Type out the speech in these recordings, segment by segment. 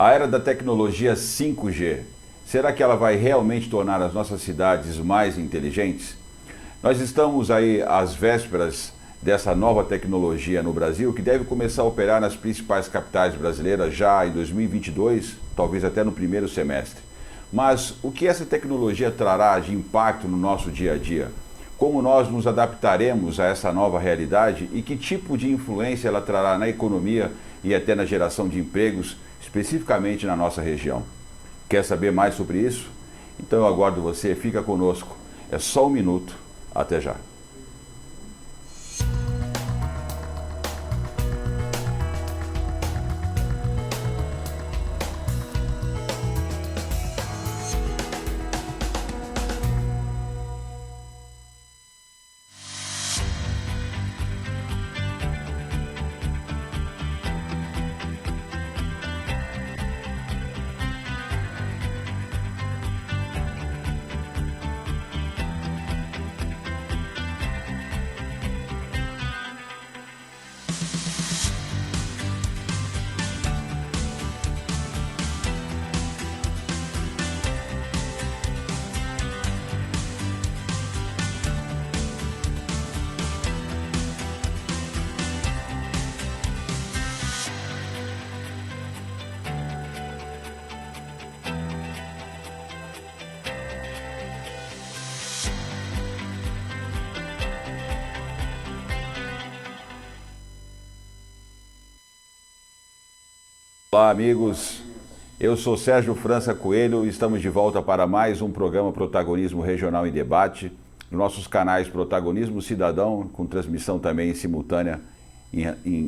A era da tecnologia 5G, será que ela vai realmente tornar as nossas cidades mais inteligentes? Nós estamos aí às vésperas dessa nova tecnologia no Brasil, que deve começar a operar nas principais capitais brasileiras já em 2022, talvez até no primeiro semestre. Mas o que essa tecnologia trará de impacto no nosso dia a dia? Como nós nos adaptaremos a essa nova realidade e que tipo de influência ela trará na economia e até na geração de empregos, especificamente na nossa região? Quer saber mais sobre isso? Então eu aguardo você, fica conosco. É só um minuto, até já. Olá, amigos. Eu sou Sérgio França Coelho e estamos de volta para mais um programa Protagonismo Regional em Debate, nos nossos canais Protagonismo Cidadão, com transmissão também simultânea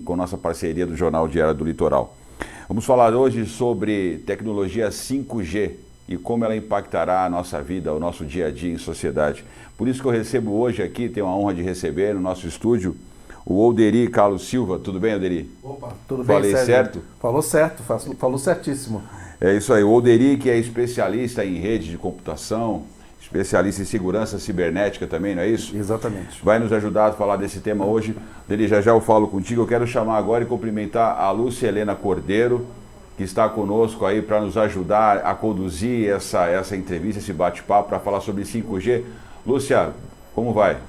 com nossa parceria do Jornal Diário do Litoral. Vamos falar hoje sobre tecnologia 5G e como ela impactará a nossa vida, o nosso dia a dia em sociedade. Por isso que eu recebo hoje aqui, tenho a honra de receber no nosso estúdio, o Olderi Carlos Silva. Tudo bem, Olderi? Opa, tudo bem, Falei Sérgio? certo? Falou certo, falou certíssimo. É isso aí. O Olderi, que é especialista em rede de computação, especialista em segurança cibernética também, não é isso? Exatamente. Vai nos ajudar a falar desse tema hoje. Olderi, já eu falo contigo. Eu quero chamar agora e cumprimentar a Lúcia Helena Cordeiro, que está conosco aí para nos ajudar a conduzir essa entrevista, esse bate-papo, para falar sobre 5G. Lúcia, como vai?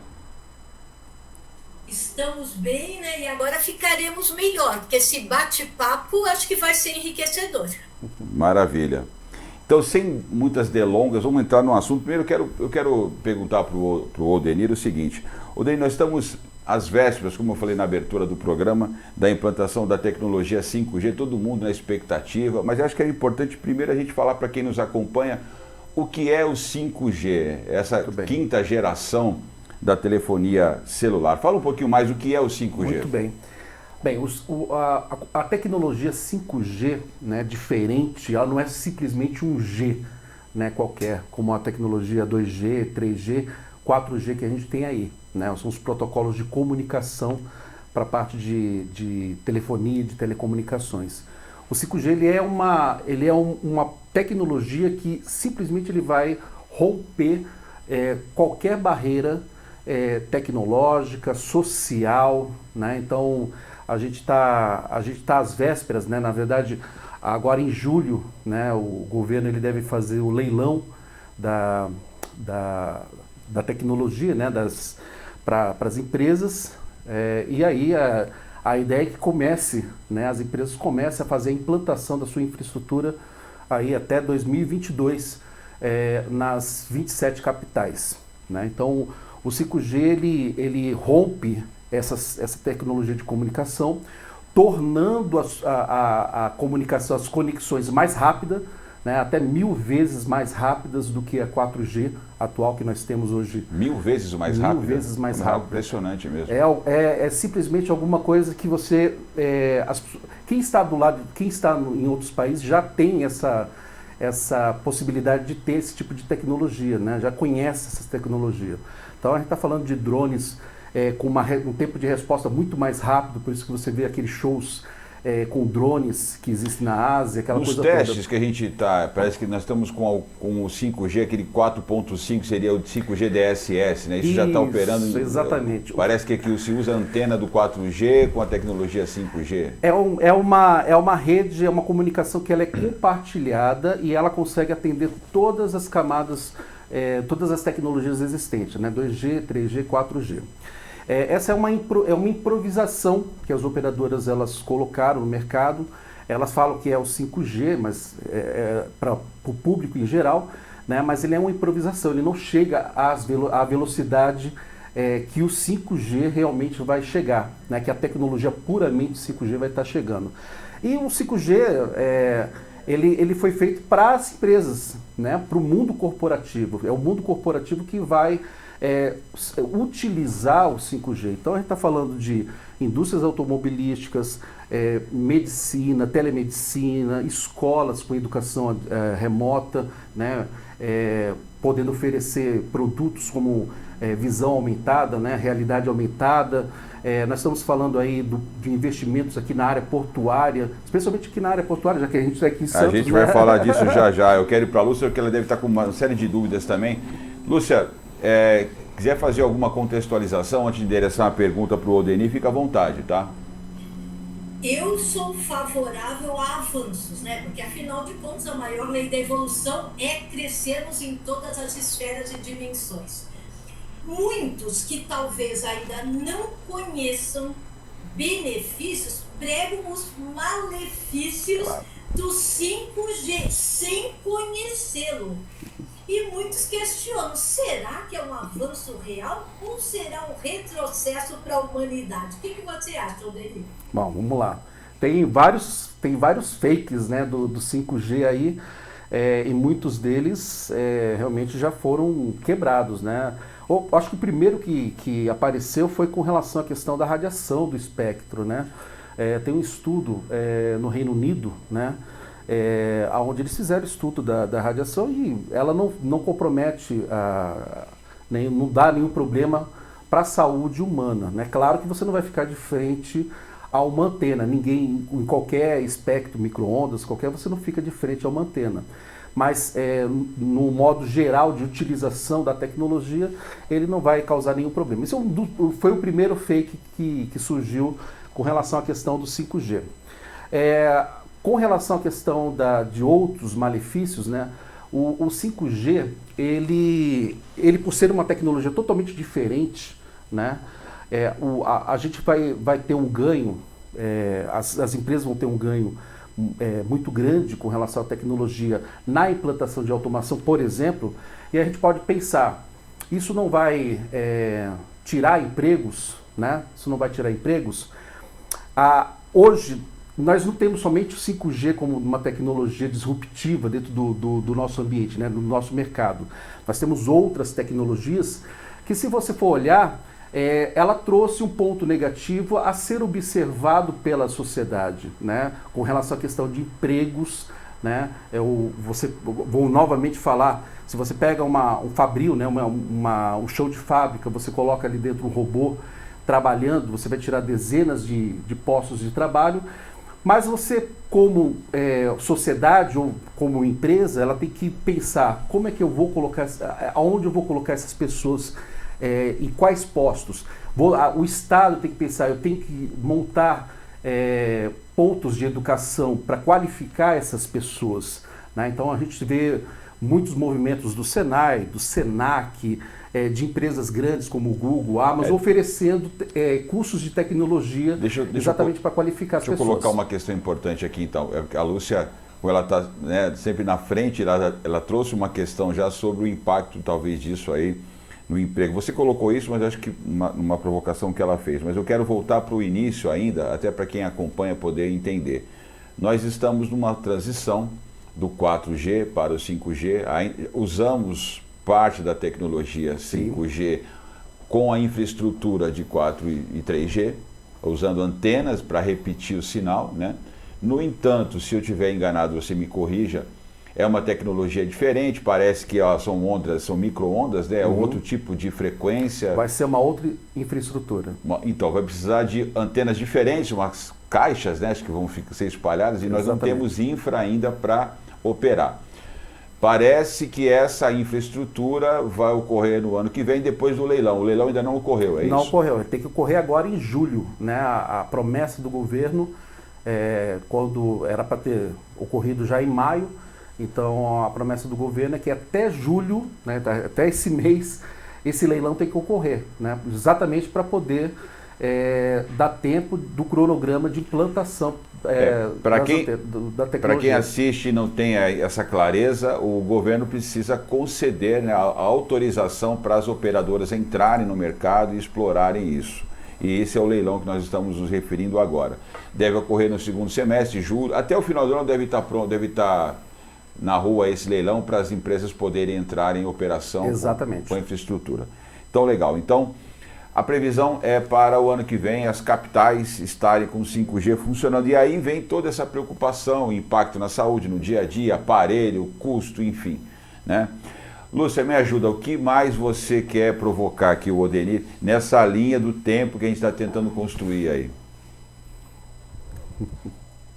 Estamos bem, né? E agora ficaremos melhor, porque esse bate-papo acho que vai ser enriquecedor. Maravilha. Então, sem muitas delongas, vamos entrar no assunto. Primeiro, eu quero perguntar para o Odenir o seguinte. Odenir, nós estamos às vésperas, como eu falei na abertura do programa, da implantação da tecnologia 5G, todo mundo na expectativa, mas acho que é importante primeiro a gente falar para quem nos acompanha o que é o 5G, essa quinta geração da telefonia celular. Fala um pouquinho mais o que é o 5G. Muito bem. Bem, a tecnologia 5G, né, diferente, ela não é simplesmente um G, né, qualquer, como a tecnologia 2G, 3G, 4G que a gente tem aí, né, são os protocolos de comunicação para a parte de telefonia e de telecomunicações. O 5G ele é uma tecnologia que simplesmente ele vai romper qualquer barreira tecnológica, social, né? Então a gente tá às vésperas, né? Na verdade, agora em julho, né? O governo ele deve fazer o leilão da tecnologia, né? Para as empresas, e aí a ideia é que comece, né? As empresas comecem a fazer a implantação da sua infraestrutura aí até 2022 nas 27 capitais, né? Então o 5G ele rompe essa tecnologia de comunicação, tornando a comunicação, as conexões mais rápidas, né, até 1000 vezes mais rápidas do que a 4G atual que nós temos hoje. 1000 vezes mais rápido? 1000 vezes mais rápido. Impressionante mesmo. É simplesmente alguma coisa que você... quem está do lado, quem está em outros países já tem essa possibilidade de ter esse tipo de tecnologia, né? Já conhece essa tecnologia. Então a gente está falando de drones com um tempo de resposta muito mais rápido, por isso que você vê aqueles shows com drones que existem na Ásia, aquela Nos coisa testes toda. que a gente está, parece que nós estamos com o 5G, aquele 4.5 seria o 5G DSS, né? Isso já está operando. Exatamente. Parece que aqui se usa a antena do 4G com a tecnologia 5G. É uma rede, é uma comunicação que ela é compartilhada e ela consegue atender todas as camadas, todas as tecnologias existentes, né? 2G, 3G, 4G. Essa é uma improvisação que as operadoras elas colocaram no mercado. Elas falam que é o 5G, mas para o público em geral, né? Mas ele é uma improvisação, ele não chega à velocidade que o 5G realmente vai chegar, né? Que a tecnologia puramente 5G vai estar chegando. E o 5G, ele foi feito para as empresas, né? Para o mundo corporativo. É o mundo corporativo que vai utilizar o 5G. Então a gente está falando de indústrias automobilísticas, medicina, telemedicina, escolas com educação remota, né? Podendo oferecer produtos como visão aumentada, né? Realidade aumentada. Nós estamos falando aí de investimentos aqui na área portuária, especialmente aqui na área portuária, já que a gente está aqui em Santos. A gente vai falar disso já. Eu quero ir para a Lúcia, porque ela deve estar com uma série de dúvidas também. Lúcia, quiser fazer alguma contextualização antes de endereçar uma pergunta para o Odenir, fica à vontade, tá? Eu sou favorável a avanços, né? Porque afinal de contas a maior lei da evolução é crescermos em todas as esferas e dimensões. Muitos que talvez ainda não conheçam benefícios pregam os malefícios do 5G sem conhecê-lo. E muitos questionam, será que é um avanço real ou será um retrocesso para a humanidade? O que você acha, Odenir? Bom, vamos lá. Tem vários fakes, né, do 5G aí, e muitos deles realmente já foram quebrados, né? Acho que o primeiro que apareceu foi com relação à questão da radiação do espectro, né? Tem um estudo no Reino Unido, né? Onde eles fizeram estudo da radiação e ela não compromete, não dá nenhum problema para a saúde humana, né? Claro que você não vai ficar de frente a uma antena, ninguém, em qualquer espectro, micro-ondas, você não fica de frente a uma antena. Mas no modo geral de utilização da tecnologia, ele não vai causar nenhum problema. Isso foi o primeiro fake que surgiu com relação à questão do 5G. Com relação à questão de outros malefícios, né, o 5G, ele por ser uma tecnologia totalmente diferente, né, a gente vai ter um ganho, as empresas vão ter um ganho muito grande com relação à tecnologia na implantação de automação, por exemplo, e a gente pode pensar, isso não vai tirar empregos, né? Isso não vai tirar empregos. Hoje, nós não temos somente o 5G como uma tecnologia disruptiva dentro do nosso ambiente, né? Do nosso mercado. Nós temos outras tecnologias que, se você for olhar, ela trouxe um ponto negativo a ser observado pela sociedade, né? Com relação à questão de empregos, né? Vou novamente falar, se você pega um fabril, né? Um show de fábrica, você coloca ali dentro um robô trabalhando, você vai tirar dezenas de postos de trabalho, mas você, como sociedade ou como empresa, ela tem que pensar como é que eu vou colocar, aonde eu vou colocar essas pessoas, em quais postos. O Estado tem que pensar, eu tenho que montar pontos de educação para qualificar essas pessoas, né? Então a gente vê muitos movimentos do Senai, do Senac, de empresas grandes como o Google, a Amazon, oferecendo cursos de tecnologia exatamente para qualificar as pessoas. Deixa eu colocar uma questão importante aqui então. A Lúcia, ela está sempre na frente, ela trouxe uma questão já sobre o impacto talvez disso aí no emprego. Você colocou isso, mas acho que uma provocação que ela fez. Mas eu quero voltar para o início ainda, até para quem acompanha poder entender. Nós estamos numa transição do 4G para o 5G, usamos parte da tecnologia 5G com a infraestrutura de 4 e 3G, usando antenas para repetir o sinal, né? No entanto, se eu estiver enganado, você me corrija, é uma tecnologia diferente, parece que são ondas, são micro-ondas, né? É outro tipo de frequência. Vai ser uma outra infraestrutura. Então, vai precisar de antenas diferentes, umas caixas, né, acho que vão ser espalhadas, e nós não temos infra ainda para operar. Parece que essa infraestrutura vai ocorrer no ano que vem, depois do leilão. O leilão ainda não ocorreu, é isso? Não ocorreu, tem que ocorrer agora em julho, né? A promessa do governo, quando era para ter ocorrido já em maio, então a promessa do governo é que até julho, né, até esse mês, esse leilão tem que ocorrer, né? Exatamente para poder dar tempo do cronograma de implantação da tecnologia. Para quem assiste e não tem essa clareza, o governo precisa conceder, né, a autorização para as operadoras entrarem no mercado e explorarem isso. E esse é o leilão que nós estamos nos referindo agora. Deve ocorrer no segundo semestre, julho, até o final do ano deve estar pronto, deve estar na rua esse leilão para as empresas poderem entrar em operação. Exatamente. Com a infraestrutura. Então, legal. Então, a previsão é para o ano que vem as capitais estarem com 5G funcionando. E aí vem toda essa preocupação, impacto na saúde, no dia a dia, aparelho, custo, enfim, né? Lúcia, me ajuda, o que mais você quer provocar aqui, o Odenir, nessa linha do tempo que a gente está tentando construir aí?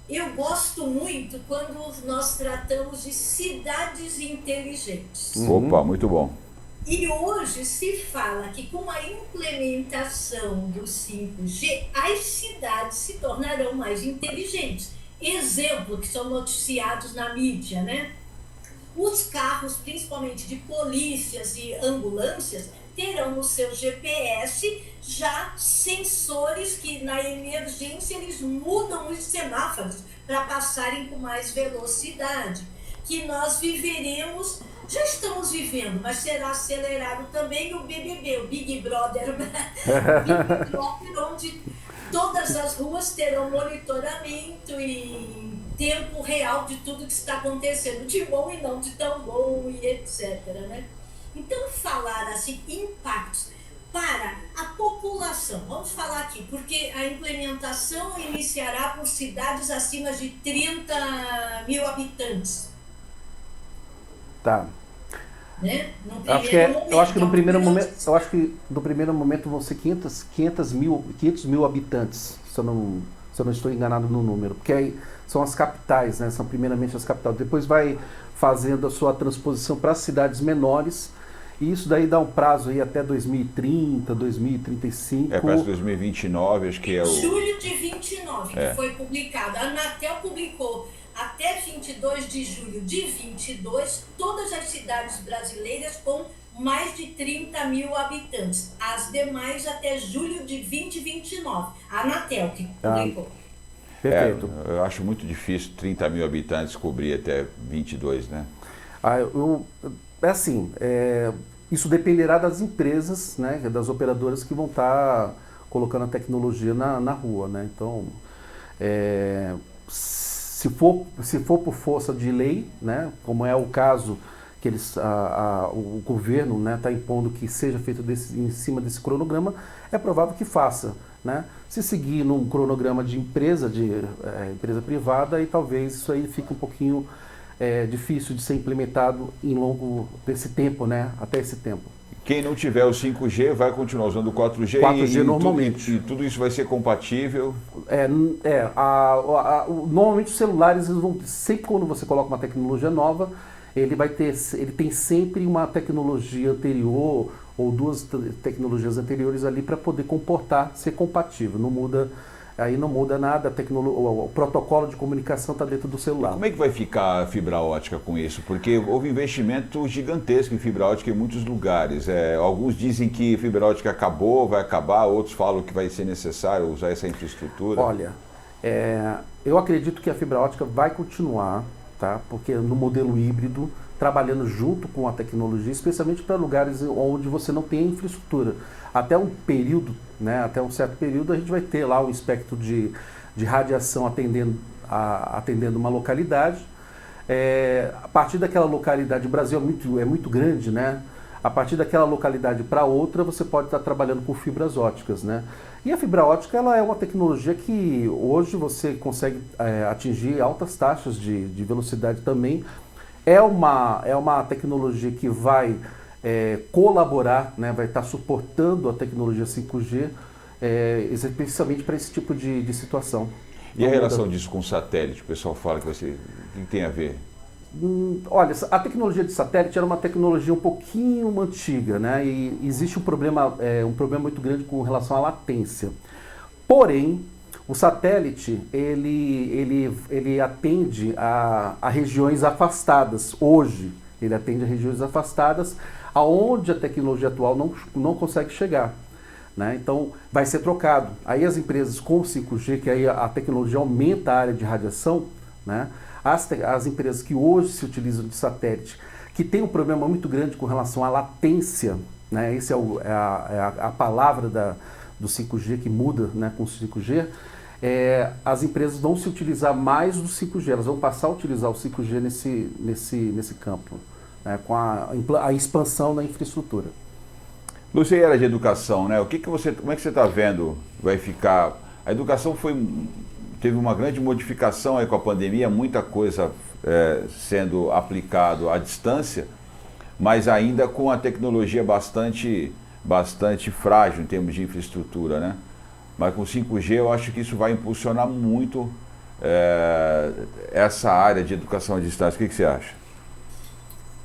Eu gosto muito quando nós tratamos de cidades inteligentes. Opa, muito bom. E hoje se fala que com a implementação do 5G, as cidades se tornarão mais inteligentes. Exemplo que são noticiados na mídia, né? Os carros, principalmente de polícias e ambulâncias, terão no seu GPS já sensores que na emergência eles mudam os semáforos para passarem com mais velocidade. Que nós viveremos, já estamos vivendo, mas será acelerado também o BBB, o Big Brother, Big Brother, onde todas as ruas terão monitoramento e tempo real de tudo que está acontecendo, de bom e não de tão bom e etc, né? Então, falar assim, impactos para a população, vamos falar aqui, porque a implementação iniciará por cidades acima de 30 mil habitantes. Tá. Né? Eu acho que no primeiro momento vão ser 500 mil habitantes, se eu não estou enganado no número, porque aí são as capitais, né? São primeiramente as capitais. Depois vai fazendo a sua transposição para as cidades menores, e isso daí dá um prazo aí até 2030, 2035. Parece 2029, acho que é o... Julho de 29, que foi publicado. A Anatel publicou até 22 de julho de 22, todas as cidades brasileiras com mais de 30 mil habitantes. As demais até julho de 2029. A Anatel que publicou. Perfeito. Eu acho muito difícil 30 mil habitantes cobrir até 22, né? Isso dependerá das empresas, né, das operadoras que vão estar colocando a tecnologia na rua, né? Então, se for por força de lei, né, como é o caso que o governo, né, está impondo que seja feito em cima desse cronograma, é provável que faça, né? Se seguir num cronograma de empresa privada, aí talvez isso aí fique um pouquinho difícil de ser implementado em longo desse tempo, né? Até esse tempo. Quem não tiver o 5G vai continuar usando o 4G, 4G normalmente. E tudo isso vai ser compatível? Normalmente os celulares, sempre quando você coloca uma tecnologia nova, ele tem sempre uma tecnologia anterior ou duas tecnologias anteriores ali para poder ser compatível. Não muda nada, o protocolo de comunicação está dentro do celular. E como é que vai ficar a fibra ótica com isso? Porque houve investimento gigantesco em fibra ótica em muitos lugares. Alguns dizem que fibra ótica vai acabar, outros falam que vai ser necessário usar essa infraestrutura. Olha, eu acredito que a fibra ótica vai continuar, tá? Porque no modelo híbrido, trabalhando junto com a tecnologia, especialmente para lugares onde você não tem infraestrutura. Até um certo período, a gente vai ter lá um espectro de radiação atendendo uma localidade. A partir daquela localidade, o Brasil é muito grande, né? A partir daquela localidade para outra, você pode estar trabalhando com fibras óticas, né? E a fibra ótica, ela é uma tecnologia que hoje você consegue atingir altas taxas de velocidade também. É uma tecnologia que vai colaborar, né, vai estar suportando a tecnologia 5G, especialmente para esse tipo de situação. E a relação disso com o satélite? O pessoal fala que o que tem a ver? Olha, a tecnologia de satélite era uma tecnologia um pouquinho antiga, né? E existe um problema muito grande com relação à latência. Porém, o satélite, ele atende a regiões afastadas. Hoje, ele atende a regiões afastadas, aonde a tecnologia atual não consegue chegar. Né? Então, vai ser trocado. Aí as empresas com 5G, que aí a tecnologia aumenta a área de radiação, né? As empresas que hoje se utilizam de satélite, que tem um problema muito grande com relação à latência, né? Essa é a palavra do 5G que muda, né, com o 5G, as empresas vão se utilizar mais do 5G, elas vão passar a utilizar o 5G nesse campo, né, com a expansão da infraestrutura. Lúcia, era de educação, né? Como é que você está vendo? Vai ficar... A educação teve uma grande modificação aí com a pandemia, muita coisa sendo aplicado à distância, mas ainda com a tecnologia bastante frágil em termos de infraestrutura, né? Mas com 5G eu acho que isso vai impulsionar muito essa área de educação à distância. O que você acha?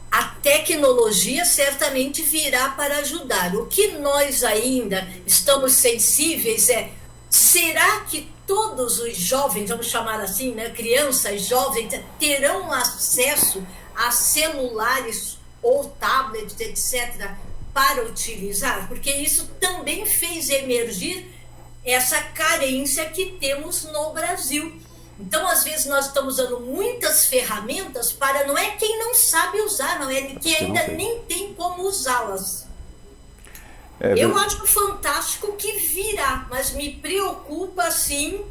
A tecnologia certamente virá para ajudar. O que nós ainda estamos sensíveis será que todos os jovens, vamos chamar assim, né, crianças, jovens, terão acesso a celulares ou tablets, etc., para utilizar? Porque isso também fez emergir essa carência que temos no Brasil. Então, às vezes, nós estamos usando muitas ferramentas para, não é quem não sabe usar, não é quem ainda nem tem como usá-las. Eu acho fantástico que virá, mas me preocupa, sim,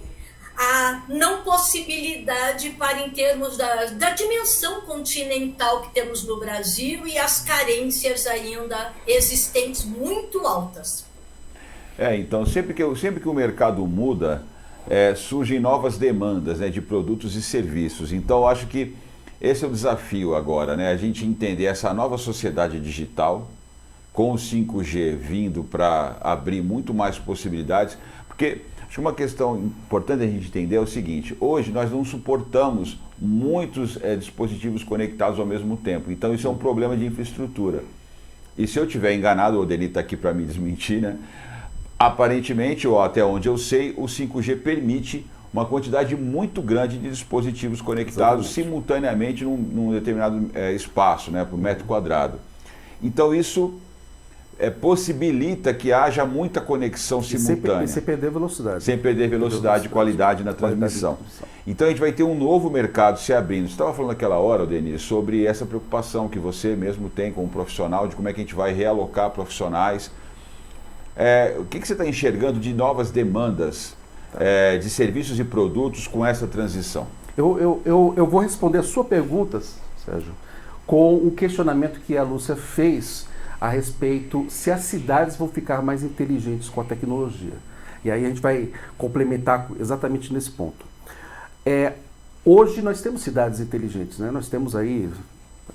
a não possibilidade em termos da dimensão continental que temos no Brasil e as carências ainda existentes muito altas. Então, sempre que o mercado muda, surgem novas demandas, né, de produtos e serviços. Então, eu acho que esse é o desafio agora, né, a gente entender essa nova sociedade digital, com o 5G vindo para abrir muito mais possibilidades, porque acho que uma questão importante a gente entender é o seguinte: hoje nós não suportamos muitos dispositivos conectados ao mesmo tempo, então isso é um problema de infraestrutura. E se eu estiver enganado, o Odeni está aqui para me desmentir, né? Aparentemente, ou até onde eu sei, o 5G permite uma quantidade muito grande de dispositivos conectados simultaneamente num determinado espaço, né, por metro quadrado. Então isso possibilita que haja muita conexão simultânea. Sem perder velocidade. Sem perder velocidade e qualidade na transmissão. Então a gente vai ter um novo mercado se abrindo. Você estava falando naquela hora, Denis, sobre essa preocupação que você mesmo tem como profissional, de como é que a gente vai realocar profissionais. O que você está enxergando de novas demandas de serviços e produtos com essa transição? Eu vou responder a sua pergunta, Sérgio, com o questionamento que a Lúcia fez a respeito se as cidades vão ficar mais inteligentes com a tecnologia. E aí a gente vai complementar exatamente nesse ponto. Hoje nós temos cidades inteligentes, né? Nós temos aí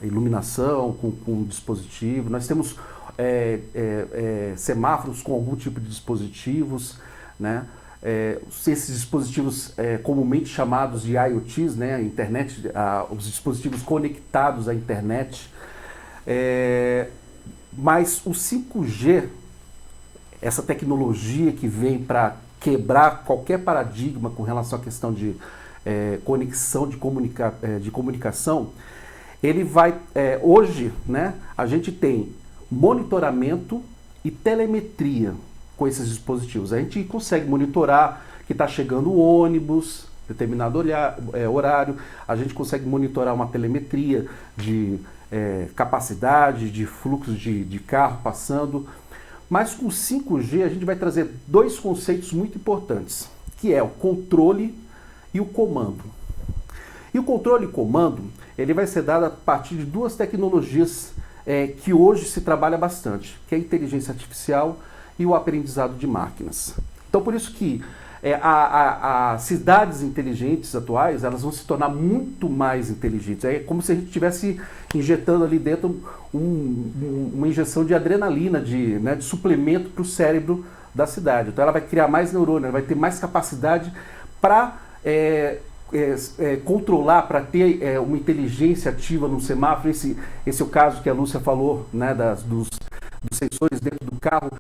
iluminação com dispositivo, nós temos semáforos com algum tipo de dispositivos, né? Esses dispositivos comumente chamados de IoTs, né? Internet, os dispositivos conectados à internet. Mas o 5G, essa tecnologia que vem para quebrar qualquer paradigma com relação à questão de conexão de comunicação, ele vai... hoje, né, a gente tem monitoramento e telemetria com esses dispositivos. A gente consegue monitorar que está chegando o ônibus, determinado horário, a gente consegue monitorar uma telemetria de capacidade, de fluxo de carro passando. Mas com 5G a gente vai trazer dois conceitos muito importantes, que é o controle e o comando. E o controle e comando, ele vai ser dado a partir de duas tecnologias que hoje se trabalha bastante, que é a inteligência artificial e o aprendizado de máquinas. Então, por isso que as cidades inteligentes atuais, elas vão se tornar muito mais inteligentes. É como se a gente estivesse injetando ali dentro uma injeção de adrenalina, de suplemento para o cérebro da cidade. Então ela vai criar mais neurônio, ela vai ter mais capacidade para controlar, para ter uma inteligência ativa no semáforo. Esse é o caso que a Lúcia falou, né, dos sensores dentro do carro,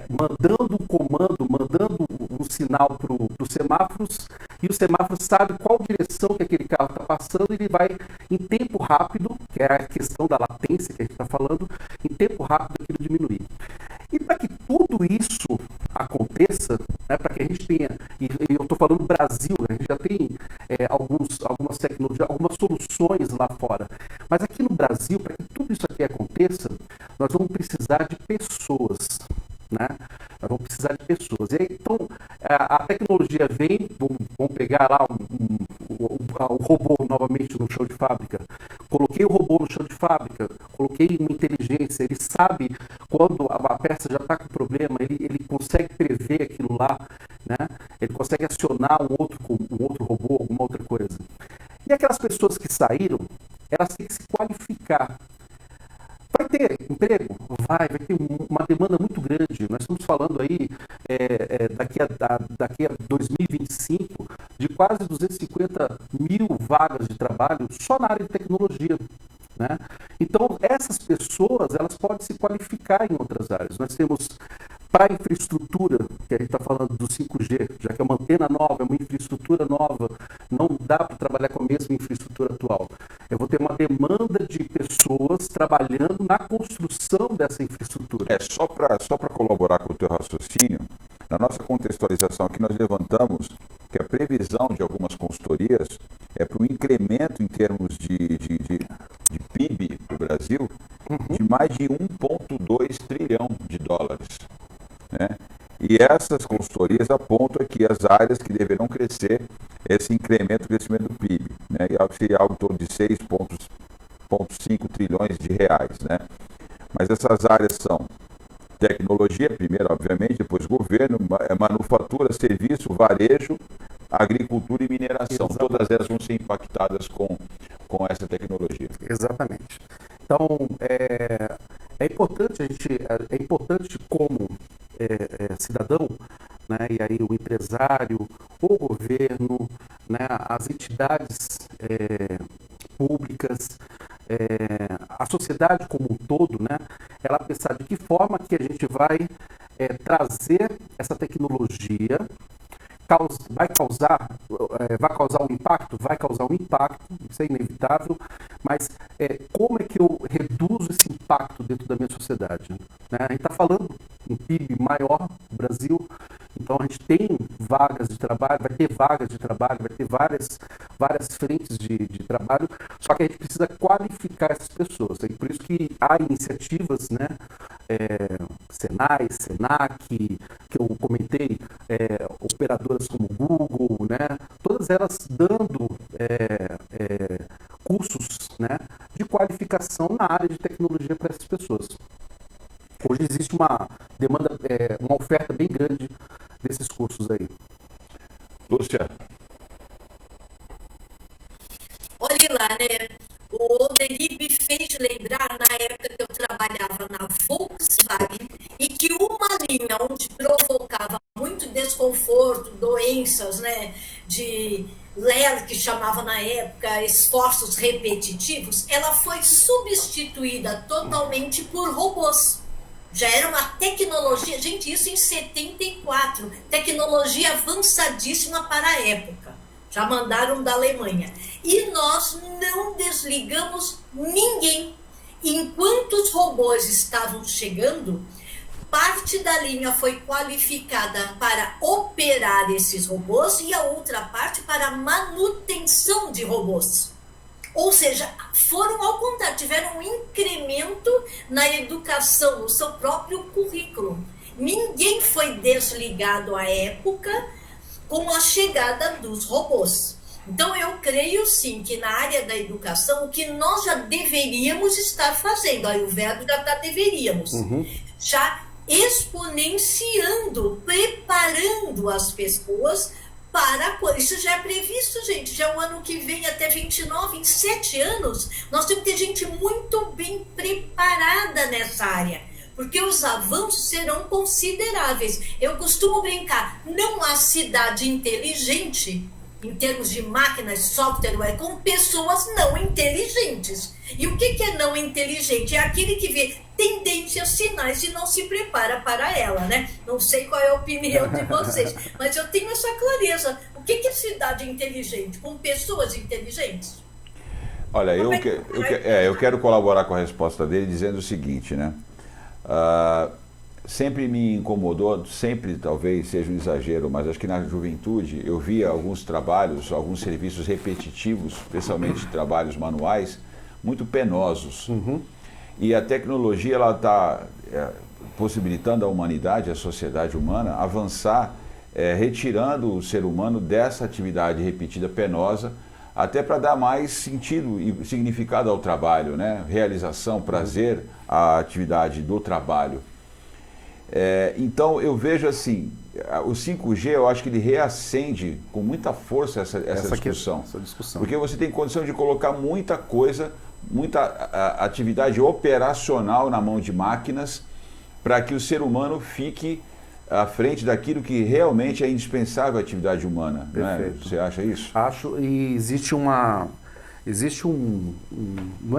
mandando um comando, mandando um sinal para os semáforos, e o semáforo sabe qual direção que aquele carro está passando, e ele vai em tempo rápido, que é a questão da latência que a gente está falando, em tempo rápido aquilo diminuir. E para que tudo isso aconteça, né, para que a gente tenha, e eu estou falando do Brasil, né, a gente já tem algumas tecnologias, algumas soluções lá fora, mas aqui no Brasil, para que tudo isso aqui aconteça, nós vamos precisar de pessoas, né? Nós vamos precisar de pessoas. E aí, então, a tecnologia vem, vamos pegar lá o robô novamente no chão de fábrica. Coloquei o robô no chão de fábrica, coloquei uma inteligência, ele sabe quando a peça já está com problema, ele consegue prever aquilo lá, né? Ele consegue acionar um outro robô, alguma outra coisa. E aquelas pessoas que saíram, elas têm que se qualificar. Vai ter emprego? Vai ter uma demanda muito grande. Nós estamos falando aí, daqui a 2025, de quase 250 mil vagas de trabalho só na área de tecnologia, né? Então, essas pessoas, elas podem se qualificar em outras áreas. Nós temos, para a infraestrutura, que a gente está falando do 5G, já que é uma antena nova, é uma infraestrutura nova, não dá para trabalhar com a mesma infraestrutura atual. Eu vou ter uma demanda de pessoas trabalhando na construção dessa infraestrutura. Só para colaborar com o teu raciocínio, na nossa contextualização aqui nós levantamos que a previsão de algumas consultorias é para um incremento em termos de PIB do Brasil de mais de 1,2 trilhão de dólares. Né? E essas consultorias apontam aqui as áreas que deverão crescer esse incremento do PIB, né? E seria algo em torno de 6,5 trilhões de reais. Né? Mas essas áreas são tecnologia, primeiro, obviamente, depois governo, manufatura, serviço, varejo, agricultura e mineração. Exatamente. Todas elas vão ser impactadas com essa tecnologia. Exatamente. Então, é importante como cidadão, né, e aí o empresário, o governo, né, as entidades públicas, a sociedade como um todo, né, ela pensar de que forma que a gente vai trazer essa tecnologia. Vai causar um impacto? Vai causar um impacto, isso é inevitável, mas como é que eu reduzo esse impacto dentro da minha sociedade? Né? A gente está falando um PIB maior do Brasil, então a gente tem vagas de trabalho, vai ter vagas de trabalho, vai ter várias frentes de trabalho, só que a gente precisa qualificar essas pessoas. É por isso que há iniciativas, né? Senai, Senac, que eu comentei, operadoras como Google, né? Todas elas dando cursos, né, de qualificação na área de tecnologia para essas pessoas. Hoje existe uma demanda, uma oferta bem grande desses cursos aí. Lúcia. Olhe lá, né? O Odeli me fez lembrar na época que eu trabalhava na Volkswagen e que uma linha onde provocava muito desconforto, doenças, né, de LER, que chamava na época esforços repetitivos, ela foi substituída totalmente por robôs. Já era uma tecnologia, gente, isso em 74, tecnologia avançadíssima para a época. Já mandaram da Alemanha. E nós não desligamos ninguém. Enquanto os robôs estavam chegando, parte da linha foi qualificada para operar esses robôs e a outra parte para manutenção de robôs. Ou seja, foram ao contrário, tiveram um incremento na educação, no seu próprio currículo. Ninguém foi desligado à época com a chegada dos robôs. Então, eu creio sim que na área da educação, o que nós já deveríamos estar fazendo, aí o verbo já está deveríamos, já exponenciando, preparando as pessoas para... Isso já é previsto, gente, já o ano que vem, até 29, em 7 anos, nós temos que ter gente muito bem preparada nessa área, porque os avanços serão consideráveis. Eu costumo brincar, não há cidade inteligente em termos de máquinas, software, com pessoas não inteligentes. E o que é não inteligente? É aquele que vê tendências, sinais e não se prepara para ela, né? Não sei qual é a opinião de vocês, mas eu tenho essa clareza. O que é cidade inteligente? Com pessoas inteligentes? Olha, eu quero colaborar com a resposta dele dizendo o seguinte, né? Sempre me incomodou, sempre talvez seja um exagero, mas acho que na juventude eu via alguns trabalhos, alguns serviços repetitivos, especialmente trabalhos manuais, muito penosos. E a tecnologia ela está possibilitando à humanidade, à sociedade humana, avançar, retirando o ser humano dessa atividade repetida penosa, até para dar mais sentido e significado ao trabalho, né? Realização, prazer à atividade do trabalho. Então eu vejo assim, o 5G eu acho que ele reacende com muita força essa discussão. Porque você tem condição de colocar muita coisa, muita atividade operacional na mão de máquinas para que o ser humano fique à frente daquilo que realmente é indispensável à atividade humana. Né? Você acha isso? Acho, e existe um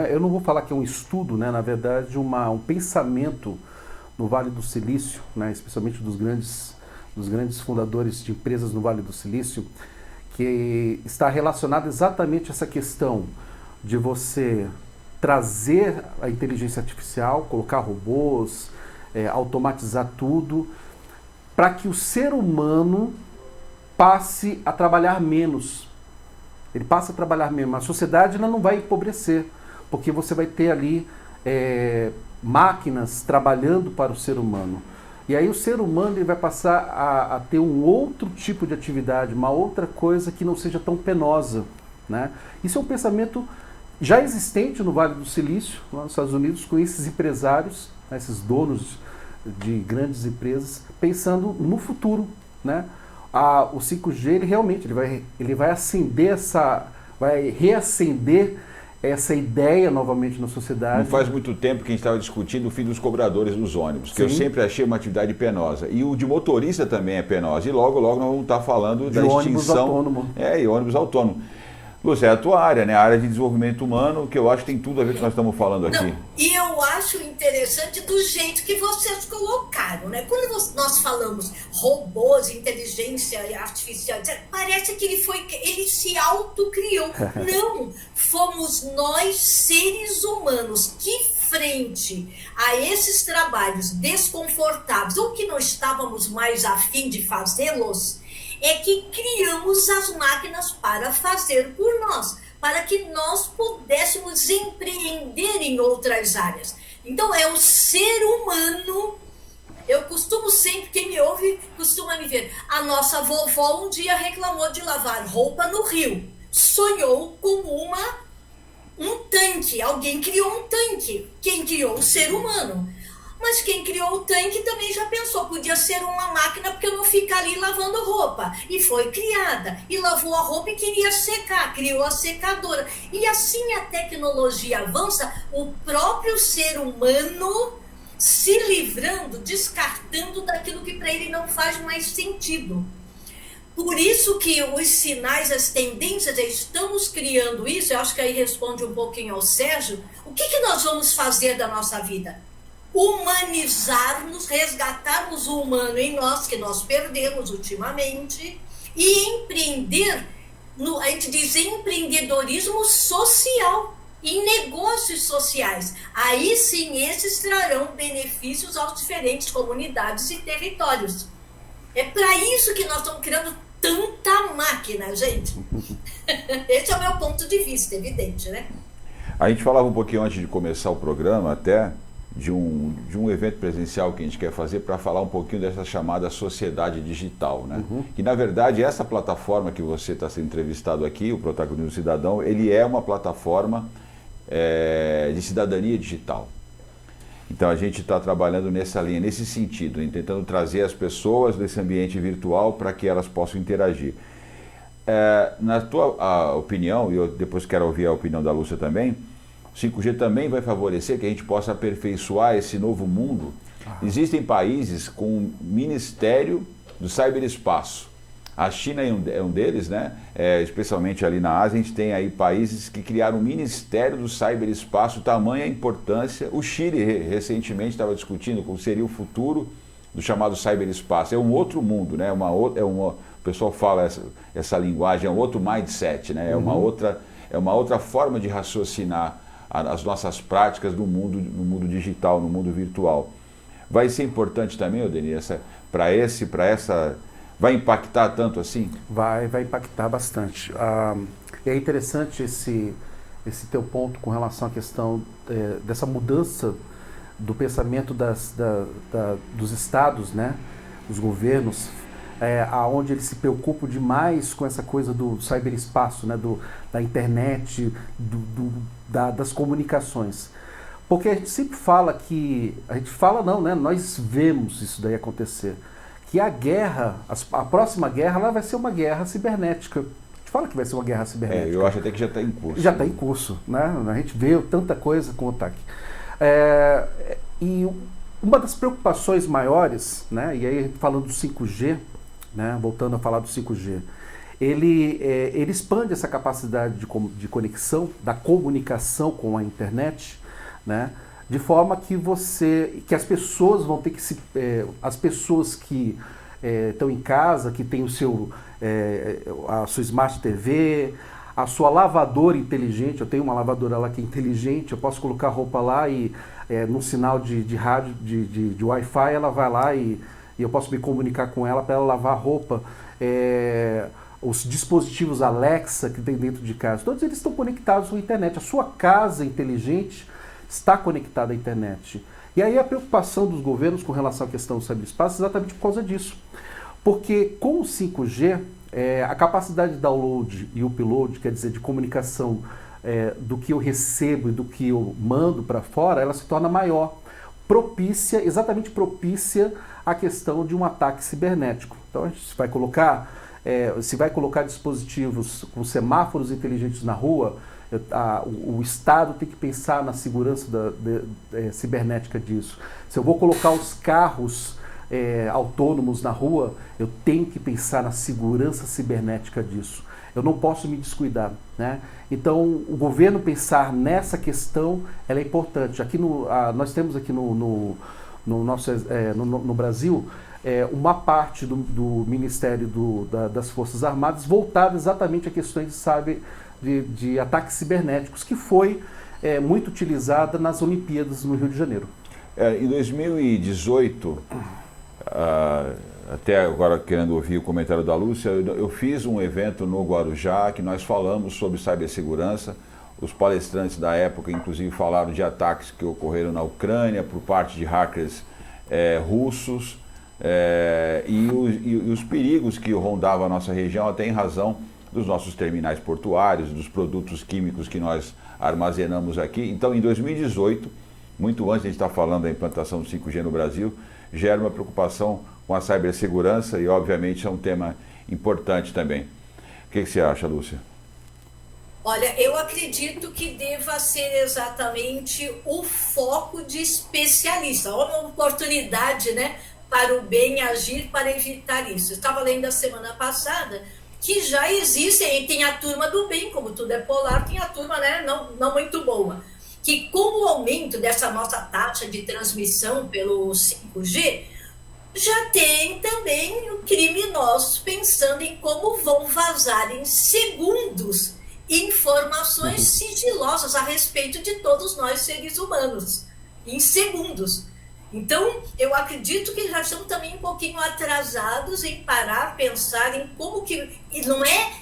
eu não vou falar que é um estudo, né? Na verdade um pensamento no Vale do Silício, né, especialmente dos grandes fundadores de empresas no Vale do Silício, que está relacionado exatamente a essa questão de você trazer a inteligência artificial, colocar robôs, automatizar tudo, para que o ser humano passe a trabalhar menos. Ele passa a trabalhar menos. A sociedade ela não vai empobrecer, porque você vai ter ali máquinas trabalhando para o ser humano. E aí o ser humano ele vai passar a ter um outro tipo de atividade, uma outra coisa que não seja tão penosa, né? Isso é um pensamento já existente no Vale do Silício, lá nos Estados Unidos, com esses empresários, né, esses donos de grandes empresas, pensando no futuro, né? O 5G ele realmente ele vai reacender essa ideia novamente na sociedade. Não faz muito tempo que a gente estava discutindo o fim dos cobradores dos ônibus, que eu sempre achei uma atividade penosa. E o de motorista também é penosa. E logo nós vamos estar falando da extinção. Ônibus autônomo. E ônibus autônomo. Lúcia, é a tua área, né? A área de desenvolvimento humano, que eu acho que tem tudo a ver com o que nós estamos falando aqui. Não, e eu acho interessante do jeito que vocês colocaram, né? Quando nós falamos robôs, inteligência artificial, parece que ele se autocriou. Não, fomos nós, seres humanos, que frente a esses trabalhos desconfortáveis, ou que não estávamos mais a fim de fazê-los, é que criamos as máquinas para fazer por nós, para que nós pudéssemos empreender em outras áreas. Então é o ser humano. Eu costumo sempre, quem me ouve costuma me ver, a nossa vovó um dia reclamou de lavar roupa no rio, sonhou com um tanque, alguém criou um tanque, quem criou? O ser humano. Mas quem criou o tanque também já pensou, podia ser uma máquina porque eu não fico ali lavando roupa. E foi criada, e lavou a roupa e queria secar, criou a secadora. E assim a tecnologia avança, o próprio ser humano se livrando, descartando daquilo que para ele não faz mais sentido. Por isso que os sinais, as tendências, estamos criando isso, eu acho que aí responde um pouquinho ao Sérgio, o que nós vamos fazer da nossa vida? Humanizar-nos, resgatarmos o humano em nós, que nós perdemos ultimamente, e empreender, a gente diz empreendedorismo social, em negócios sociais. Aí sim, esses trarão benefícios às diferentes comunidades e territórios. É para isso que nós estamos criando tanta máquina, gente. Esse é o meu ponto de vista, evidente, né? A gente falava um pouquinho antes de começar o programa até de um evento presencial que a gente quer fazer para falar um pouquinho dessa chamada sociedade digital, né? Que na verdade essa plataforma que você está sendo entrevistado aqui, o Protagonismo Cidadão, ele é uma plataforma de cidadania digital. Então a gente está trabalhando nessa linha, nesse sentido, tentando trazer as pessoas desse ambiente virtual para que elas possam interagir. Na tua opinião, e eu depois quero ouvir a opinião da Lúcia também, o 5G também vai favorecer que a gente possa aperfeiçoar esse novo mundo. Existem países com o Ministério do Cyberespaço. A China é um deles, né? Especialmente ali na Ásia, a gente tem aí países que criaram um ministério do ciberespaço, tamanha importância. O Chile recentemente estava discutindo como seria o futuro do chamado ciberespaço. É um outro mundo, né? O pessoal fala essa linguagem, é um outro mindset, né? É uma outra forma de raciocinar as nossas práticas no mundo digital, no mundo virtual. Vai ser importante também, Odenir, vai impactar tanto assim? Vai impactar bastante. É interessante esse teu ponto com relação à questão dessa mudança do pensamento dos estados, né, dos governos, aonde eles se preocupam demais com essa coisa do ciberespaço, né, da internet, das comunicações. Porque a gente sempre fala nós vemos isso daí acontecer, que a guerra, a próxima guerra, ela vai ser uma guerra cibernética. A gente fala que vai ser uma guerra cibernética. Eu acho até que já está em curso. Já está em curso, né? A gente vê tanta coisa com o ataque. E uma das preocupações maiores, né, e aí falando do 5G, né, voltando a falar do 5G, ele expande essa capacidade de conexão, da comunicação com a internet, né, de forma que as pessoas vão ter que as pessoas que estão em casa, que tem a sua Smart TV, a sua lavadora inteligente. Eu tenho uma lavadora lá que é inteligente, eu posso colocar roupa lá e no sinal de rádio, de Wi-Fi, ela vai lá e eu posso me comunicar com ela para ela lavar a roupa. Os dispositivos Alexa que tem dentro de casa, todos eles estão conectados à internet. A sua casa inteligente está conectada à internet. E aí a preocupação dos governos com relação à questão do ciberespaço é exatamente por causa disso. Porque com o 5G, a capacidade de download e upload, quer dizer, de comunicação do que eu recebo e do que eu mando para fora, ela se torna maior, exatamente propícia à questão de um ataque cibernético. Então a gente vai colocar, se vai colocar dispositivos com semáforos inteligentes na rua, o Estado tem que pensar na segurança cibernética disso. Se eu vou colocar os carros autônomos na rua, eu tenho que pensar na segurança cibernética disso. Eu não posso me descuidar, né? Então, o governo pensar nessa questão, ela é importante. Nós temos aqui no Brasil uma parte do Ministério das Forças Armadas voltada exatamente a questões de ataques cibernéticos, que foi muito utilizada nas Olimpíadas no Rio de Janeiro. Em 2018, até agora querendo ouvir o comentário da Lúcia, eu fiz um evento no Guarujá que nós falamos sobre cibersegurança. Os palestrantes da época, inclusive, falaram de ataques que ocorreram na Ucrânia por parte de hackers russos e os perigos que rondavam a nossa região, até em razão dos nossos terminais portuários, dos produtos químicos que nós armazenamos aqui. Então, em 2018, muito antes de a gente estar falando da implantação do 5G no Brasil, gera uma preocupação com a cibersegurança e, obviamente, é um tema importante também. O que você acha, Lúcia? Olha, eu acredito que deva ser exatamente o foco de especialista, uma oportunidade, né, para o bem agir, para evitar isso. Eu estava lendo a semana passada que já existem, e tem a turma do bem, como tudo é polar, tem a turma, né, não muito boa, que com o aumento dessa nossa taxa de transmissão pelo 5G, já tem também criminosos pensando em como vão vazar em segundos informações sigilosas a respeito de todos nós seres humanos, em segundos. Então, eu acredito que já estamos também um pouquinho atrasados em parar, pensar em como que... E não é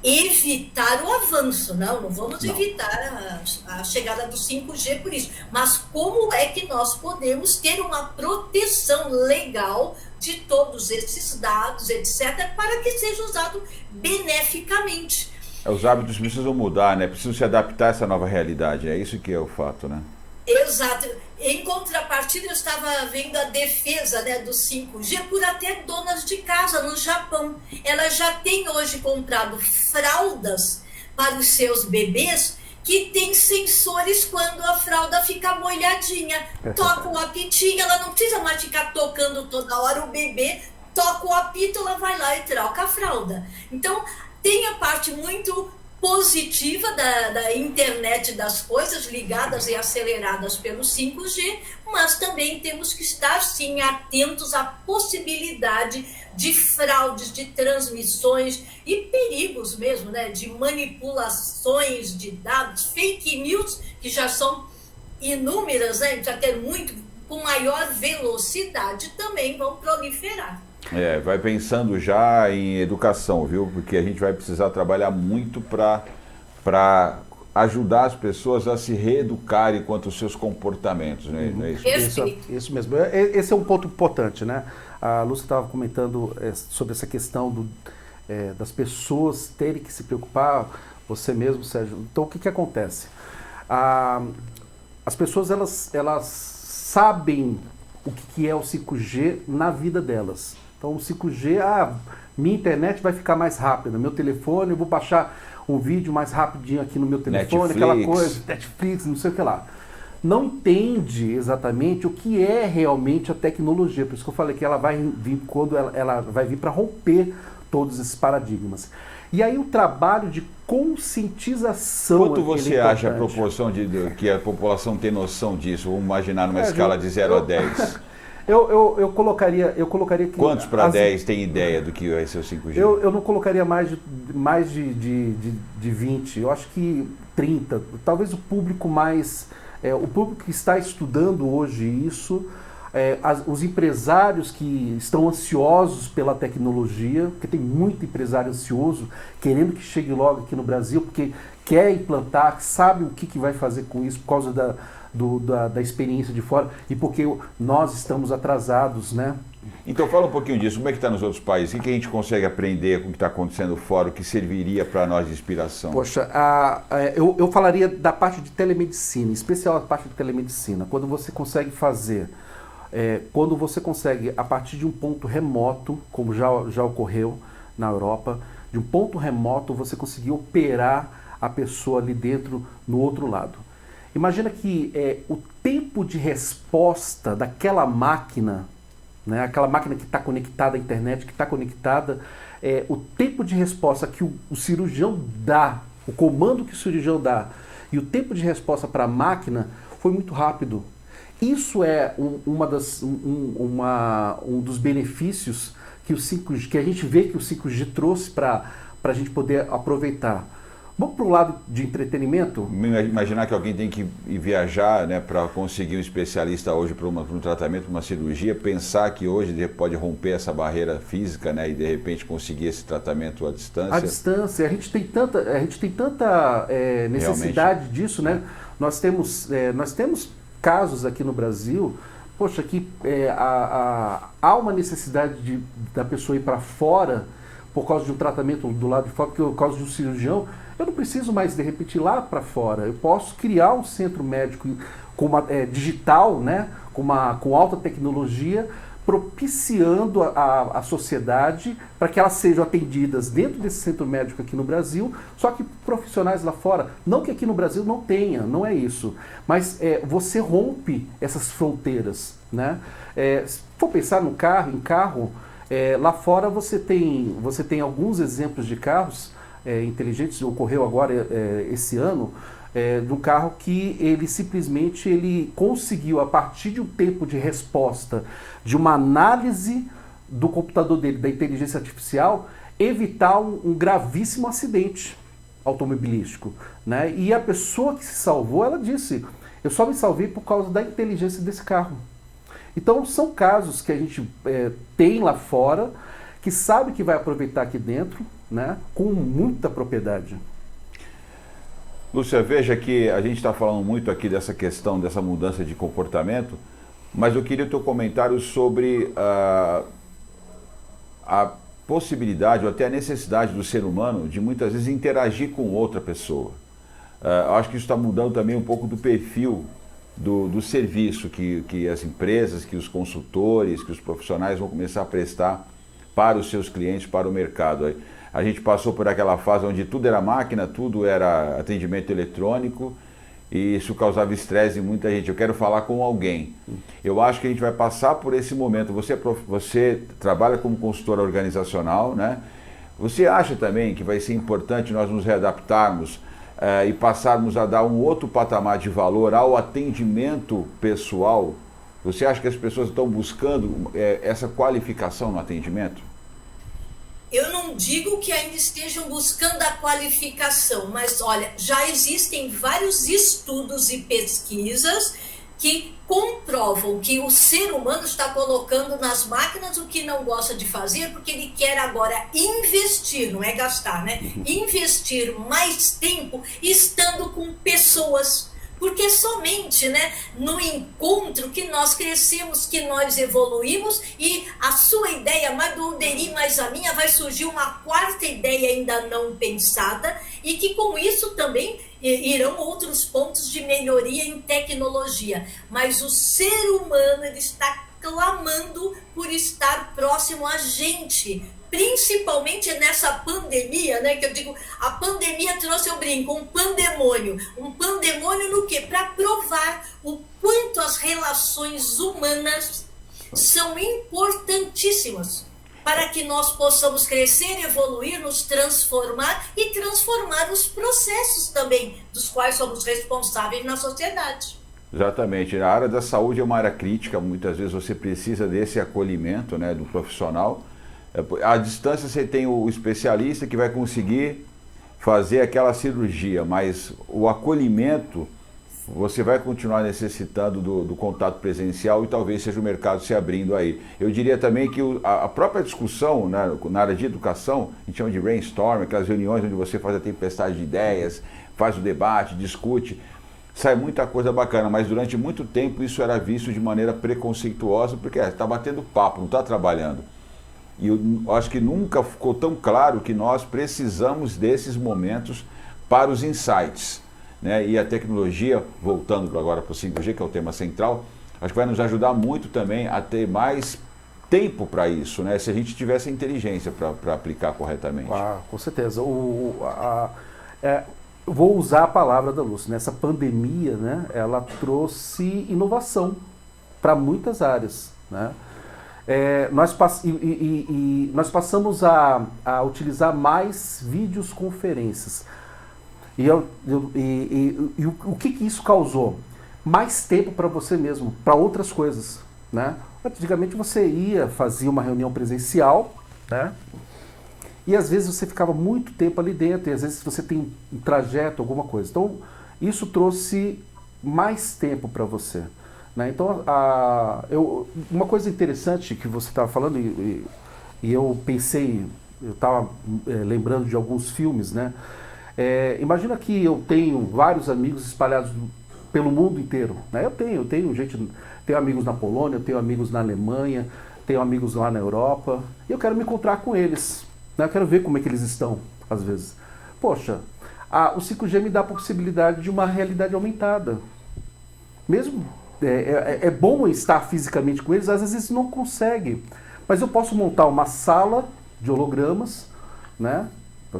evitar o avanço, não vamos evitar a chegada do 5G por isso, mas como é que nós podemos ter uma proteção legal de todos esses dados, etc., para que seja usado beneficamente. Os hábitos precisam mudar, né? Precisam se adaptar a essa nova realidade, é isso que é o fato, né? Exato. Em contrapartida, eu estava vendo a defesa, né, do 5G por até donas de casa no Japão. Elas já têm hoje comprado fraldas para os seus bebês que tem sensores quando a fralda fica molhadinha. Toca o apitinho, ela não precisa mais ficar tocando toda hora, o bebê toca o apito, ela vai lá e troca a fralda. Então, tem a parte muito positiva da internet das coisas, ligadas e aceleradas pelo 5G, mas também temos que estar, sim, atentos à possibilidade de fraudes, de transmissões e perigos mesmo, né, de manipulações de dados, fake news, que já são inúmeras, né, já ter muito, com maior velocidade também vão proliferar. Vai pensando já em educação, viu? Porque a gente vai precisar trabalhar muito para ajudar as pessoas a se reeducarem quanto aos seus comportamentos, né? Não é isso? Isso mesmo. Esse é um ponto importante, né? A Lúcia estava comentando sobre essa questão das pessoas terem que se preocupar, você mesmo, Sérgio. Então, o que acontece? As pessoas, elas sabem o que é o 5G na vida delas. Então, o 5G, minha internet vai ficar mais rápida, meu telefone, eu vou baixar um vídeo mais rapidinho aqui no meu telefone, Netflix. aquela coisa, Netflix, não sei o que lá. Não entende exatamente o que é realmente a tecnologia. Por isso que eu falei que ela vai vir quando ela vai vir para romper todos esses paradigmas. E aí o trabalho de conscientização... Quanto você acha a proporção que a população tem noção disso? Vamos imaginar numa escala de 0 a 10. Eu colocaria que... Quantos para 10 tem ideia do que vai ser o 5G? Eu não colocaria mais de 20, eu acho que 30. Talvez o público mais... o público que está estudando hoje isso, os empresários que estão ansiosos pela tecnologia, porque tem muito empresário ansioso, querendo que chegue logo aqui no Brasil, porque quer implantar, sabe o que vai fazer com isso por causa da experiência de fora e porque nós estamos atrasados, né? Então fala um pouquinho disso, como é que está nos outros países? O que a gente consegue aprender com o que está acontecendo fora, o que serviria para nós de inspiração? Poxa, eu falaria da parte de telemedicina, em especial a parte de telemedicina, quando você consegue fazer, quando você consegue, a partir de um ponto remoto, como já ocorreu na Europa, de um ponto remoto você conseguir operar a pessoa ali dentro, no outro lado. Imagina que o tempo de resposta daquela máquina, né, aquela máquina que está conectada à internet, que está conectada, o tempo de resposta que o cirurgião dá, o comando que o cirurgião dá, e o tempo de resposta para a máquina foi muito rápido. Isso é um dos benefícios que a gente vê que o 5G trouxe para a gente poder aproveitar. Vamos para o lado de entretenimento? Imaginar que alguém tem que ir viajar, né, para conseguir um especialista hoje para um tratamento, uma cirurgia, pensar que hoje pode romper essa barreira física, né, e de repente conseguir esse tratamento à distância. À distância, a gente tem tanta necessidade disso, né? Nós temos casos aqui no Brasil, poxa, que há uma necessidade da pessoa ir para fora por causa de um tratamento do lado de fora, por causa de um cirurgião. Eu não preciso mais, de repente, ir lá para fora. Eu posso criar um centro médico digital, né, com alta tecnologia, propiciando a sociedade para que elas sejam atendidas dentro desse centro médico aqui no Brasil, só que profissionais lá fora. Não que aqui no Brasil não tenha, não é isso. Mas você rompe essas fronteiras, né? Se for pensar em carro, lá fora você tem alguns exemplos de carros inteligentes. Ocorreu agora esse ano, de um carro que ele simplesmente conseguiu, a partir de um tempo de resposta, de uma análise do computador dele, da inteligência artificial, evitar um gravíssimo acidente automobilístico, né? E a pessoa que se salvou, ela disse, eu só me salvei por causa da inteligência desse carro. Então são casos que a gente tem lá fora, que sabe que vai aproveitar aqui dentro, né, com muita propriedade. Lúcia, veja que a gente está falando muito aqui dessa questão, dessa mudança de comportamento, mas eu queria o teu comentário sobre a possibilidade ou até a necessidade do ser humano de muitas vezes interagir com outra pessoa. Eu acho que isso está mudando também um pouco do perfil do serviço que as empresas, que os consultores, que os profissionais vão começar a prestar para os seus clientes, para o mercado. A gente passou por aquela fase onde tudo era máquina, tudo era atendimento eletrônico, e isso causava estresse em muita gente. Eu quero falar com alguém. Eu acho que a gente vai passar por esse momento. Você trabalha como consultora organizacional, né? Você acha também que vai ser importante nós nos readaptarmos e passarmos a dar um outro patamar de valor ao atendimento pessoal? Você acha que as pessoas estão buscando essa qualificação no atendimento? Eu não digo que ainda estejam buscando a qualificação, mas olha, já existem vários estudos e pesquisas que comprovam que o ser humano está colocando nas máquinas o que não gosta de fazer, porque ele quer agora investir, não é gastar, né? Investir mais tempo estando com pessoas. Porque somente, né, no encontro que nós crescemos, que nós evoluímos, e a sua ideia, mais do Alderi, mais a minha, vai surgir uma quarta ideia ainda não pensada, e que com isso também irão outros pontos de melhoria em tecnologia. Mas o ser humano, ele está clamando por estar próximo a gente, principalmente nessa pandemia, né, que eu digo, a pandemia trouxe, eu brinco, um pandemônio no quê? Para provar o quanto as relações humanas são importantíssimas para que nós possamos crescer, evoluir, nos transformar e transformar os processos também, dos quais somos responsáveis na sociedade. Exatamente. A área da saúde é uma área crítica, muitas vezes você precisa desse acolhimento, né, do profissional. À distância você tem o especialista que vai conseguir fazer aquela cirurgia, mas o acolhimento você vai continuar necessitando do contato presencial e talvez seja o mercado se abrindo aí. Eu diria também que a própria discussão, né, na área de educação, a gente chama de brainstorm, aquelas reuniões onde você faz a tempestade de ideias, faz o debate, discute, sai muita coisa bacana, mas durante muito tempo isso era visto de maneira preconceituosa, porque está batendo papo, não está trabalhando. E eu acho que nunca ficou tão claro que nós precisamos desses momentos para os insights, né? E a tecnologia, voltando agora para o 5G, que é o tema central, acho que vai nos ajudar muito também a ter mais tempo para isso, né? Se a gente tivesse a inteligência para aplicar corretamente. Ah, com certeza. Vou usar a palavra da Lúcia, né? Essa pandemia, né, ela trouxe inovação para muitas áreas, né? Nós passamos a utilizar mais videoconferências. E o que isso causou? Mais tempo para você mesmo, para outras coisas, né? Antigamente você fazia uma reunião presencial, né? E às vezes você ficava muito tempo ali dentro, e às vezes você tem um trajeto, alguma coisa. Então, isso trouxe mais tempo para você, né? Então, uma coisa interessante que você estava falando, e eu pensei, eu estava lembrando de alguns filmes, né? Imagina que eu tenho vários amigos espalhados pelo mundo inteiro, né? Eu tenho amigos na Polônia, eu tenho amigos na Alemanha, tenho amigos lá na Europa, e eu quero me encontrar com eles, né? Eu quero ver como é que eles estão, às vezes. Poxa, o 5G me dá a possibilidade de uma realidade aumentada. Mesmo é bom estar fisicamente com eles, às vezes não consegue, mas eu posso montar uma sala de hologramas, né?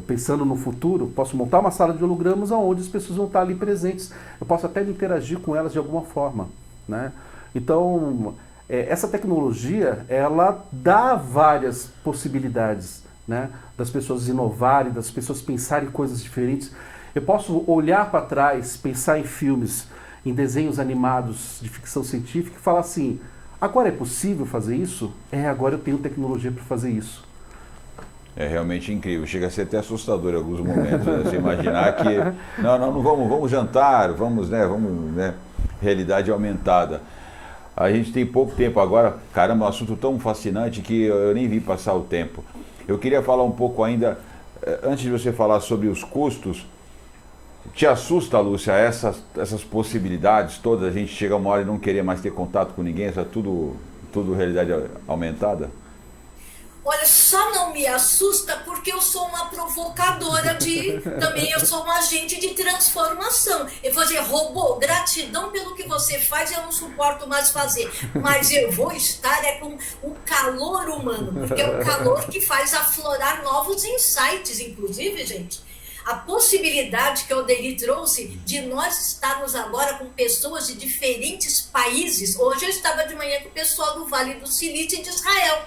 Pensando no futuro, posso montar uma sala de hologramas onde as pessoas vão estar ali presentes. Eu posso até interagir com elas de alguma forma, né? Então, essa tecnologia, ela dá várias possibilidades, né? Das pessoas inovarem, das pessoas pensarem coisas diferentes. Eu posso olhar para trás, pensar em filmes, em desenhos animados de ficção científica e falar assim, agora é possível fazer isso? Agora eu tenho tecnologia para fazer isso. É realmente incrível, chega a ser até assustador em alguns momentos, né? Você imaginar que, não vamos jantar, vamos, né, realidade aumentada. A gente tem pouco tempo agora, caramba, um assunto tão fascinante que eu nem vi passar o tempo. Eu queria falar um pouco ainda, antes de você falar sobre os custos, te assusta, Lúcia, essas possibilidades todas, a gente chega uma hora e não querer mais ter contato com ninguém, isso é tudo realidade aumentada? Olha, só não me assusta porque eu sou uma provocadora também eu sou um agente de transformação. Eu vou dizer, robô, gratidão pelo que você faz, eu não suporto mais fazer. Mas eu vou estar com o calor humano, porque é o calor que faz aflorar novos insights, inclusive, gente. A possibilidade que o Alderi trouxe de nós estarmos agora com pessoas de diferentes países. Hoje eu estava de manhã com o pessoal do Vale do Silício de Israel.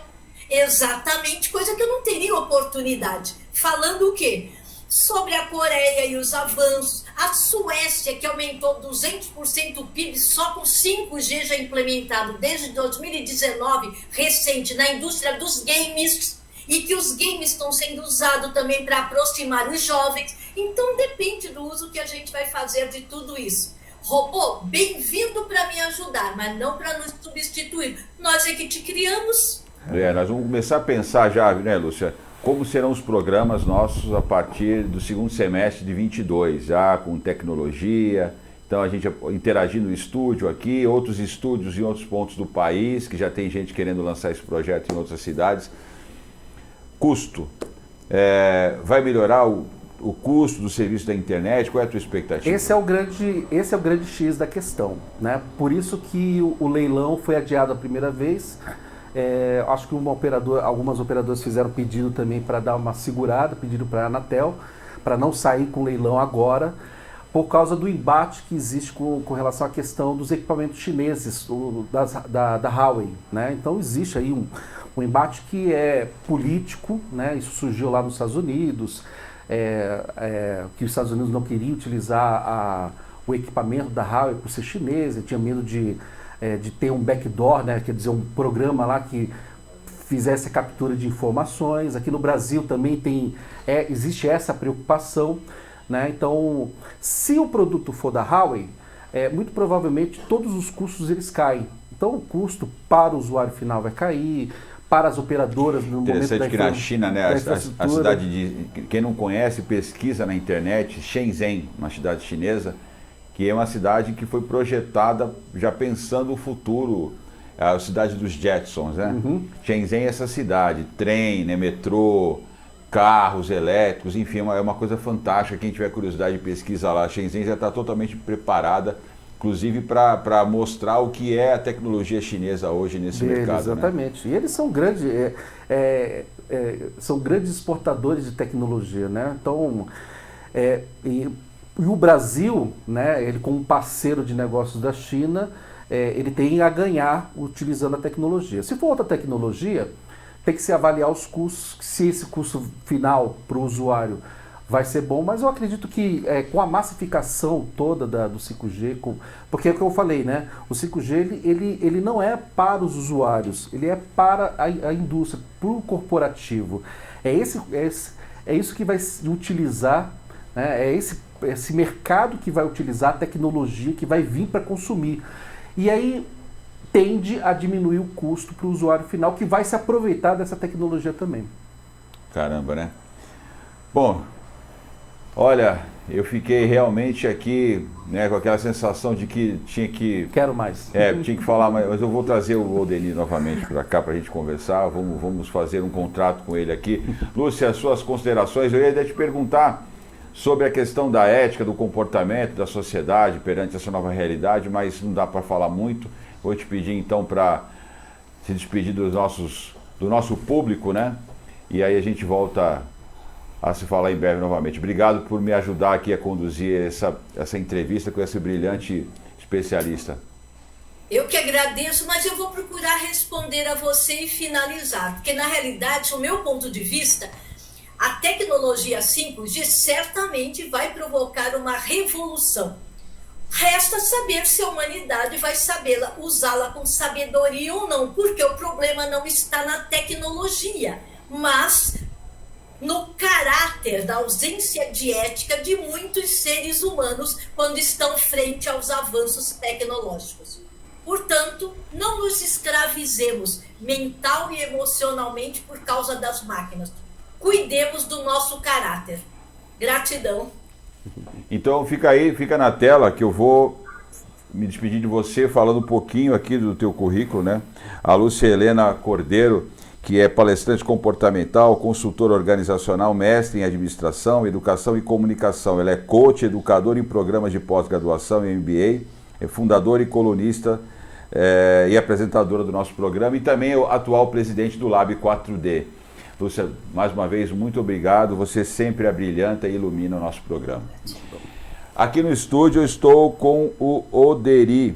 Exatamente, coisa que eu não teria oportunidade. Falando o quê? Sobre a Coreia e os avanços. A Suécia, que aumentou 200% o PIB só com 5G já implementado desde 2019, recente, na indústria dos games, e que os games estão sendo usados também para aproximar os jovens. Então depende do uso que a gente vai fazer de tudo isso. Robô, bem-vindo para me ajudar, mas não para nos substituir. Nós é que te criamos. Nós vamos começar a pensar já, né, Lúcia, como serão os programas nossos a partir do segundo semestre de 22, já com tecnologia. Então a gente interagindo no estúdio aqui, outros estúdios em outros pontos do país, que já tem gente querendo lançar esse projeto em outras cidades. Custo. Vai melhorar o custo do serviço da internet? Qual é a tua expectativa? Esse é o grande X da questão, né? Por isso que o leilão foi adiado a primeira vez. Acho que algumas operadoras fizeram pedido também para dar uma segurada, pedido para a Anatel, para não sair com leilão agora, por causa do embate que existe com relação à questão dos equipamentos chineses, da Huawei, né? Então existe aí um embate que é político, né? Isso surgiu lá nos Estados Unidos, que os Estados Unidos não queriam utilizar o equipamento da Huawei por ser chinesa, tinha medo de ter um backdoor, né? Quer dizer, um programa lá que fizesse a captura de informações. Aqui no Brasil também existe essa preocupação, né? Então, se o produto for da Huawei, muito provavelmente todos os custos eles caem. Então, o custo para o usuário final vai cair, para as operadoras no momento da Interessante que na China, né, a cidade de... Quem não conhece, pesquisa na internet, Shenzhen, uma cidade chinesa, que é uma cidade que foi projetada já pensando o futuro, a cidade dos Jetsons, né? Shenzhen é essa cidade, trem, né, metrô, carros elétricos, enfim, é uma coisa fantástica. Quem tiver curiosidade de pesquisa lá, Shenzhen já está totalmente preparada, inclusive para mostrar o que é a tecnologia chinesa hoje nesse mercado. Exatamente. Né? E eles são grandes exportadores de tecnologia, né? Então, e o Brasil, né, ele como parceiro de negócios da China, ele tem a ganhar utilizando a tecnologia. Se for outra tecnologia, tem que se avaliar os custos, se esse custo final para o usuário vai ser bom, mas eu acredito que com a massificação toda do 5G, porque é o que eu falei, né? O 5G ele não é para os usuários, ele é para a indústria, para o corporativo. É isso que vai utilizar, né? Esse mercado que vai utilizar a tecnologia, que vai vir para consumir. E aí tende a diminuir o custo para o usuário final, que vai se aproveitar dessa tecnologia também. Caramba, né? Bom, olha, eu fiquei realmente aqui, né, com aquela sensação de que tinha que... Quero mais. Tinha que falar mais, mas eu vou trazer o Alderi novamente para cá para a gente conversar, vamos fazer um contrato com ele aqui. Lúcia, as suas considerações, eu ia até te perguntar sobre a questão da ética, do comportamento da sociedade perante essa nova realidade, mas não dá para falar muito. Vou te pedir então para se despedir do nosso público, né? E aí a gente volta a se falar em breve novamente. Obrigado por me ajudar aqui a conduzir essa entrevista com esse brilhante especialista. Eu que agradeço, mas eu vou procurar responder a você e finalizar, porque na realidade, o meu ponto de vista, a tecnologia 5G certamente vai provocar uma revolução. Resta saber se a humanidade vai saber usá-la com sabedoria ou não, porque o problema não está na tecnologia, mas no caráter da ausência de ética de muitos seres humanos quando estão frente aos avanços tecnológicos. Portanto, não nos escravizemos mental e emocionalmente por causa das máquinas. Cuidemos do nosso caráter. Gratidão. Então fica na tela que eu vou me despedir de você falando um pouquinho aqui do teu currículo, né? A Lúcia Helena Cordeiro, que é palestrante comportamental, consultora organizacional, mestre em administração, educação e comunicação. Ela é coach, educadora em programas de pós-graduação e MBA, é fundadora e colunista e apresentadora do nosso programa e também é o atual presidente do Lab 4D. Lúcia, mais uma vez, muito obrigado. Você sempre abrilhanta e ilumina o nosso programa. Aqui no estúdio eu estou com o Oderi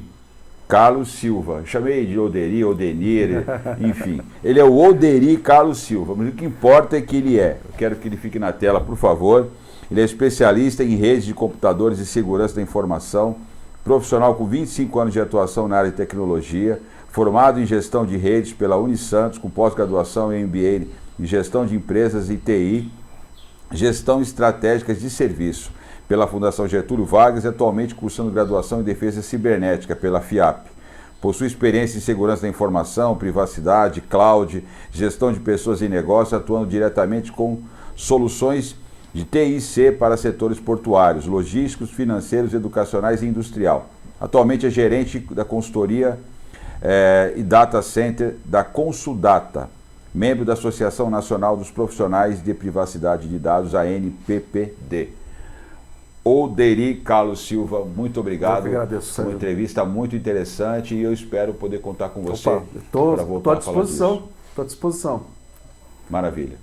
Carlos Silva. Chamei de Oderi, Odenir, enfim. Ele é o Oderi Carlos Silva, mas o que importa é que ele é. Eu quero que ele fique na tela, por favor. Ele é especialista em redes de computadores e segurança da informação, profissional com 25 anos de atuação na área de tecnologia, formado em gestão de redes pela Unisantos, com pós-graduação em MBA em gestão de empresas e TI, gestão estratégica de serviço pela Fundação Getúlio Vargas e atualmente cursando graduação em defesa cibernética pela FIAP. Possui experiência em segurança da informação, privacidade, cloud, gestão de pessoas e negócios, atuando diretamente com soluções de TIC para setores portuários, logísticos, financeiros, educacionais e industrial. Atualmente é gerente da consultoria e data center da Consudata, membro da Associação Nacional dos Profissionais de Privacidade de Dados, ANPPD. Oderi Carlos Silva, muito obrigado. Eu que agradeço, Sérgio. Uma entrevista muito interessante e eu espero poder contar com você. Estou à disposição. Estou à disposição. Maravilha.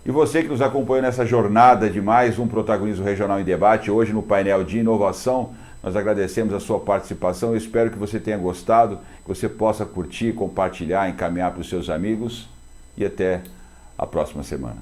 E você que nos acompanhou nessa jornada de mais um Protagonismo Regional em Debate, hoje no painel de inovação, nós agradecemos a sua participação. Eu espero que você tenha gostado, que você possa curtir, compartilhar, encaminhar para os seus amigos e até a próxima semana.